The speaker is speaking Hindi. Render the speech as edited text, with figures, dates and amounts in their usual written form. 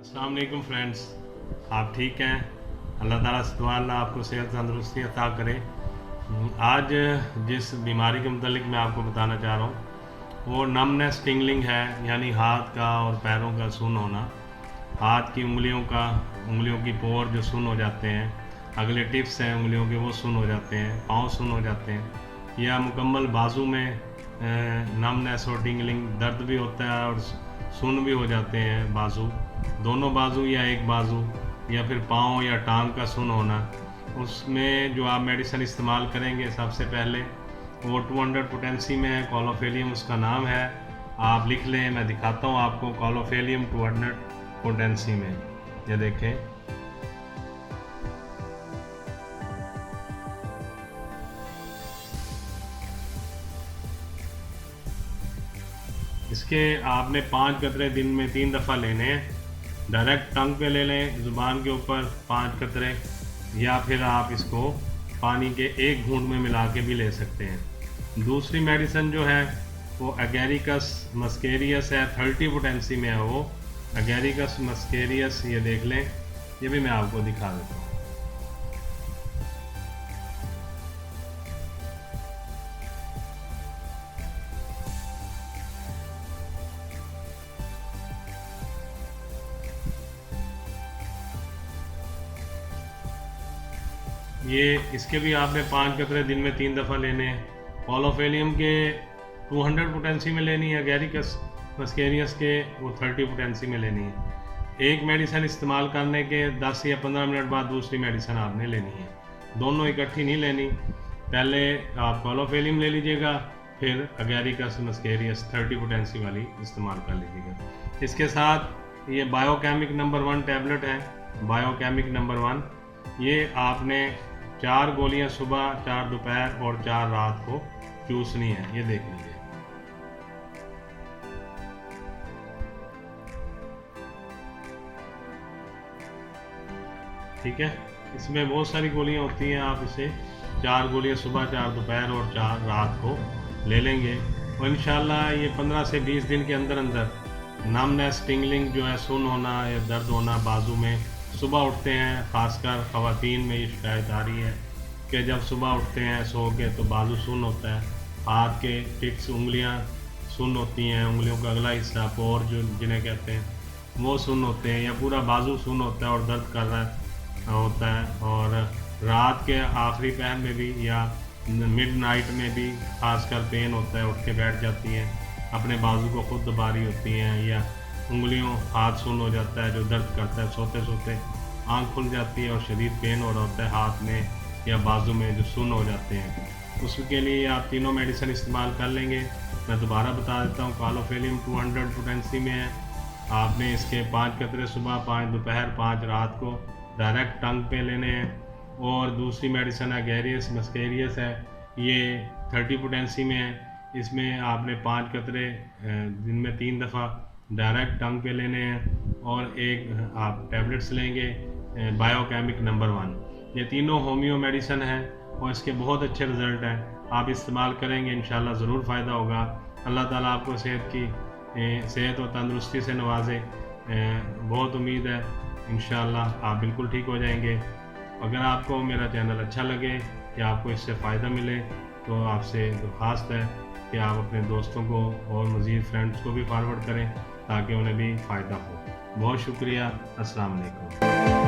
अस्सलाम वालेकुम फ्रेंड्स, आप ठीक हैं? अल्लाह ताला से दुआ अल्लाह आपको सेहत तंदुरुस्ती अता करे। आज जिस बीमारी के मतलब मैं आपको बताना चाह रहा हूँ वो नमनेस टिंगलिंग है, यानी हाथ का और पैरों का सुन्न होना। हाथ की उंगलियों की पोर जो सुन्न हो जाते हैं, अगले टिप्स हैं उंगलियों के वो सुन्न हो जाते हैं, पाँव सुन्न हो जाते हैं, या मुकम्मल बाजू में नमनेस और टिंगलिंग दर्द भी होता है और सुन्न भी हो जाते हैं बाजू, दोनों बाजू या एक बाजू, या फिर पाँव या टांग का सुन्न होना। उसमें जो आप मेडिसिन इस्तेमाल करेंगे सबसे पहले वो 200 पोटेंसी में है, कॉलोफेलियम उसका नाम है। आप लिख लें, मैं दिखाता हूँ आपको। कॉलोफेलियम 200 पोटेंसी में, ये देखें। इसके आपने 5 कतरे दिन में 3 दफ़ा लेने हैं। डायरेक्ट टंग पे ले लें, ज़ुबान के ऊपर 5 कतरे, या फिर आप इसको पानी के एक घूंट में मिला के भी ले सकते हैं। दूसरी मेडिसिन जो है वो एगेरिकस मस्केरियस है, 30 पोटेंसी में है वो। एगेरिकस मस्केरियस, ये देख लें, ये भी मैं आपको दिखा देता हूँ। ये इसके भी आपने 5 कतरे दिन में 3 दफ़ा लेने हैं। कॉलोफेलियम के 200 पोटेंसी में लेनी है, एगेरिकस मस्केरियस के वो 30 पोटेंसी में लेनी है। एक मेडिसिन इस्तेमाल करने के 10 या 15 मिनट बाद दूसरी मेडिसिन आपने लेनी है, दोनों इकट्ठी नहीं लेनी। पहले आप कॉलोफेलियम ले लीजिएगा, फिर एगेरिकस मस्केरियस 30 पोटेंसी वाली इस्तेमाल कर लीजिएगा। इसके साथ ये बायोकेमिक नंबर 1 टैबलेट है, बायोकेमिक नंबर 1। ये आपने 4 गोलियां सुबह, 4 दोपहर और 4 रात को चूसनी है, ये देख लीजिए। ठीक है, इसमें बहुत सारी गोलियां होती हैं, आप इसे 4 गोलियां सुबह, 4 दोपहर और 4 रात को ले लेंगे, और इंशाल्लाह ये 15 से 20 दिन के अंदर अंदर नमनेस टिंगलिंग जो है, सुन्न होना या दर्द होना बाजू में, सुबह उठते हैं, ख़ासकर ख़वातीन में ये शिकायत आ रही है कि जब सुबह उठते हैं सो के तो बाजू सुन्न होता है, हाथ के टिप्स उंगलियां सुन्न होती हैं, उंगलियों का अगला हिस्सा पोर जो जिन्हें कहते हैं वो सुन्न होते हैं, या पूरा बाजू सुन्न होता है और दर्द कर रहा होता है। और रात के आखिरी पहर में भी या मिड नाइट में भी खासकर पेन होता है, उठ के बैठ जाती हैं, अपने बाजू को खुद दबा रही होती हैं, या उंगलियों हाथ सुन्न हो जाता है जो दर्द करता है, सोते सोते आंख खुल जाती है और शदीद पेन हो रहा होता है हाथ में या बाजू में जो सुन्न हो जाते हैं। उसके लिए आप तीनों मेडिसिन इस्तेमाल कर लेंगे। मैं दोबारा बता देता हूँ, कॉलोफेलियम 200 पोटेंसी में है। आपने इसके 5 कतरे सुबह, 5 दोपहर, 5 रात को डायरेक्ट टंग पे लेने हैं। और दूसरी मेडिसिन एगेरिकस मस्केरियस है, ये 30 पोटेंसी में है। इसमें आपने 5 कतरे दिन में 3 दफ़ा डायरेक्ट टंग पे लेने हैं, और एक आप टैबलेट्स लेंगे बायोकेमिक नंबर 1। ये तीनों होम्यो मेडिसिन है और इसके बहुत अच्छे रिज़ल्ट हैं। आप इस्तेमाल करेंगे इंशाल्लाह ज़रूर फ़ायदा होगा। अल्लाह ताला आपको सेहत और तंदुरुस्ती से नवाजे। बहुत उम्मीद है इंशाल्लाह आप बिल्कुल ठीक हो जाएंगे। अगर आपको मेरा चैनल अच्छा लगे या आपको इससे फ़ायदा मिले तो आपसे दरख्वास्त है कि आप अपने दोस्तों को और मज़ीद फ्रेंड्स को भी फॉरवर्ड करें ताकि उन्हें भी फ़ायदा हो। बहुत शुक्रिया। अस्सलाम वालेकुम।